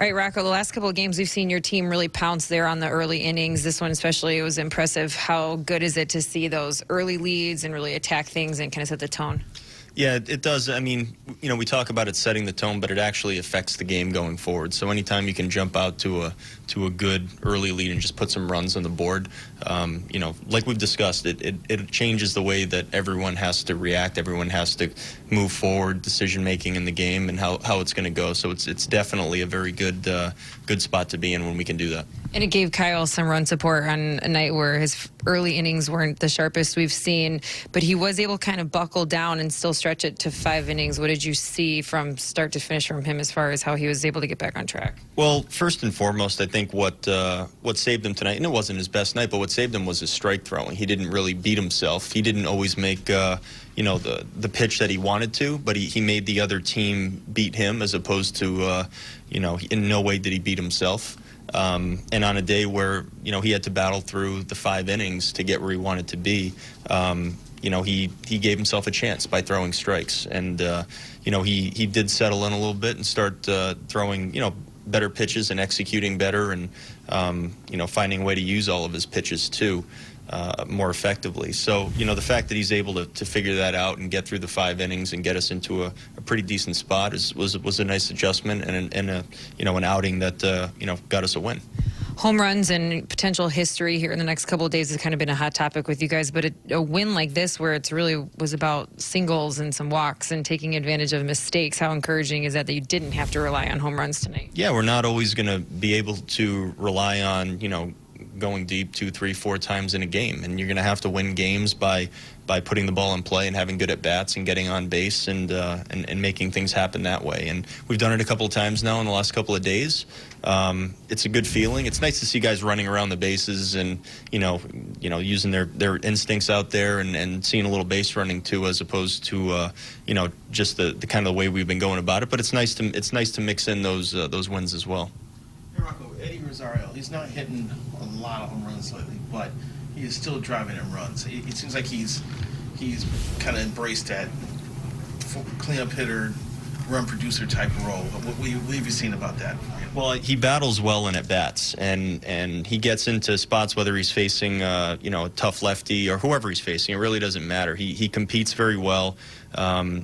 All right, Rocco, the last couple of games we've seen your team really pounce there on the early innings. This one especially, it was impressive. How good is it to see those early leads and really attack things and kind of set the tone? Yeah, it does. I mean, you know, we talk about it setting the tone, but it actually affects the game going forward. So anytime you can jump out to a good early lead and just put some runs on the board, you know, like we've discussed, it changes the way that everyone has to react. Everyone has to move forward, decision making in the game, and how it's going to go. So it's definitely a very good spot to be in when we can do that. And it gave Kyle some run support on a night where his early innings weren't the sharpest we've seen, but he was able to kind of buckle down and still stretch it to 5 innings. What did you see from start to finish from him as far as how he was able to get back on track? Well, first and foremost, I think what saved him tonight, and it wasn't his best night, but what saved him was his strike throwing. He didn't really beat himself. He didn't always make you know, the pitch that he wanted to, but he made the other team beat him as opposed to you know, in no way did he beat himself. And on a day where, you know, he had to battle through the 5 innings to get where he wanted to be, you know, he gave himself a chance by throwing strikes. And, you know, he did settle in a little bit and start throwing, you know, better pitches and executing better and, you know, finding a way to use all of his pitches too. More effectively. So, you know, the fact that he's able to figure that out and get through the 5 innings and get us into a pretty decent spot was a nice adjustment and a you know, an outing that you know, got us a win. Home runs and potential history here in the next couple of days has kind of been a hot topic with you guys, but a win like this where it's really was about singles and some walks and taking advantage of mistakes, how encouraging is that you didn't have to rely on home runs tonight? Yeah, we're not always going to be able to rely on, you know, going deep 2, 3, 4 times in a game, and you're going to have to win games by putting the ball in play and having good at bats and getting on base and making things happen that way. And we've done it a couple of times now in the last couple of days. It's a good feeling. It's nice to see guys running around the bases and you know using their instincts out there and seeing a little base running too, as opposed to you know, just the kind of the way we've been going about it. But it's nice to mix in those wins as well. Hey Rocco, Eddie Rosario, he's not hitting a lot of home runs lately, but he is still driving in runs. It seems like he's kind of embraced that cleanup hitter, run producer type role. What have you seen about that? Well, he battles well in at bats, and he gets into spots whether he's facing you know, a tough lefty or whoever he's facing. It really doesn't matter. He competes very well.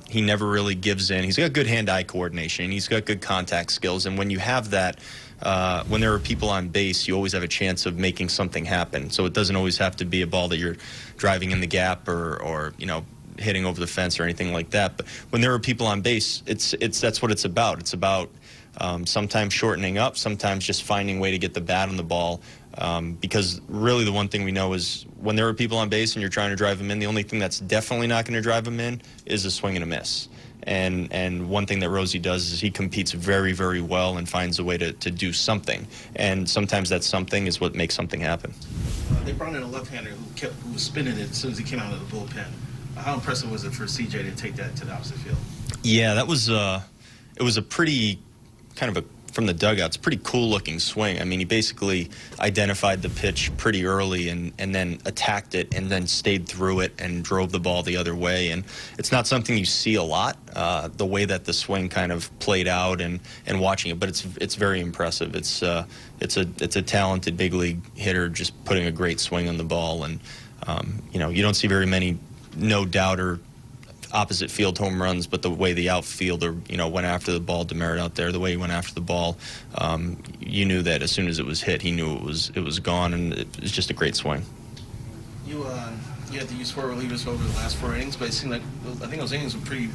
He never really gives in. He's got good hand-eye coordination. He's got good contact skills, and when you have that, when there are people on base, you always have a chance of making something happen. So it doesn't always have to be a ball that you're driving in the gap or you know, hitting over the fence or anything like that. But when there are people on base, that's what it's about. It's about sometimes shortening up, sometimes just finding a way to get the bat on the ball. Because really the one thing we know is when there are people on base and you're trying to drive them in, the only thing that's definitely not going to drive them in is a swing and a miss. And one thing that Rosie does is he competes very, very well and finds a way to do something. And sometimes that something is what makes something happen. They brought in a left-hander who was spinning it as soon as he came out of the bullpen. How impressive was it for CJ to take that to the opposite field? Yeah, that was it was a pretty kind of from the dugouts, pretty cool looking swing. I mean, he basically identified the pitch pretty early and then attacked it and then stayed through it and drove the ball the other way. And it's not something you see a lot, the way that the swing kind of played out and watching it, but it's very impressive. It's a talented big league hitter just putting a great swing on the ball. And you know, you don't see very many no-doubter opposite field home runs, but the way the outfielder, you know, went after the ball, Demerit out there, the way he went after the ball, you knew that as soon as it was hit, he knew it was gone, and it was just a great swing. You had to use 4 relievers over the last 4 innings, but it seemed like I think those innings were pretty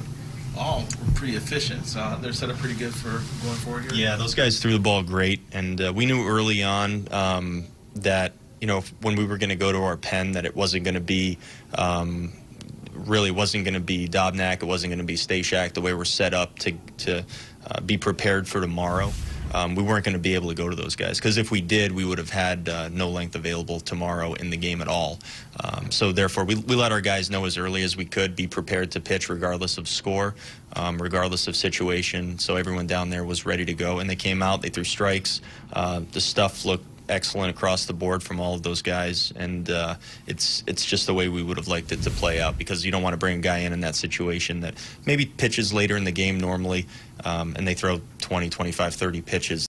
efficient. So they're set up pretty good for going forward here. Yeah, those guys threw the ball great, and we knew early on that, you know, when we were going to go to our pen, that it wasn't going to be. Really wasn't going to be Dobnak, it wasn't going to be Stashak, the way we're set up to be prepared for tomorrow. We weren't going to be able to go to those guys, because if we did, we would have had no length available tomorrow in the game at all. So therefore, we let our guys know as early as we could, be prepared to pitch regardless of score, regardless of situation. So everyone down there was ready to go, and they came out, they threw strikes. The stuff looked excellent across the board from all of those guys, and it's just the way we would have liked it to play out, because you don't want to bring a guy in that situation that maybe pitches later in the game normally, and they throw 20, 25, 30 pitches.